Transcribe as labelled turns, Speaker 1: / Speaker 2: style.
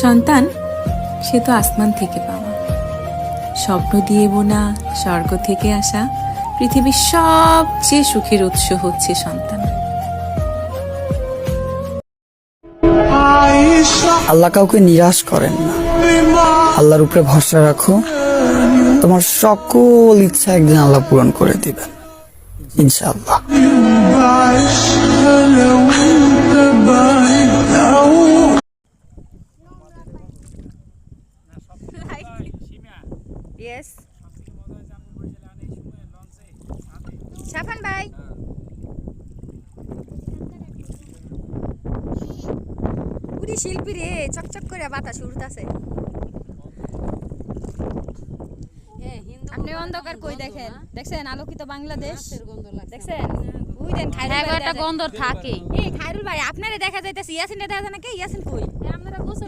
Speaker 1: সন্তান সে তো আসমান থেকে পাওয়া, স্বপ্ন দিয়ে বোনা, স্বর্গ থেকে আসা পৃথিবীর সবচেয়ে সুখের উৎস হচ্ছে সন্তান।
Speaker 2: আল্লাহ কাউকে নিরাশ করেন না। আল্লাহর উপরে ভরসা রাখো, তোমার সকল ইচ্ছা একদিন আল্লাহ পূরণ করে দিবেন ইনশাআল্লাহ।
Speaker 3: Yes. সাফান ভাই পুরি শিল্পী রে, চকচক করে বাতাস উড়তাছে।
Speaker 4: আপনি অন্ধকার কই দেখেন? দেখছেন আলোকিত বাংলাদেশ? দেখছেন?
Speaker 3: ওই দেন খাইরুল
Speaker 4: হ্যাঁ,
Speaker 3: ভাই
Speaker 4: একটা গন্ধ থাকে।
Speaker 3: এই খাইরুল ভাই আপনারে দেখা যাইতাছে, ইয়াসিন দেখা যায় নাকি? ইয়াসিন কই?
Speaker 4: আপনারা গোসল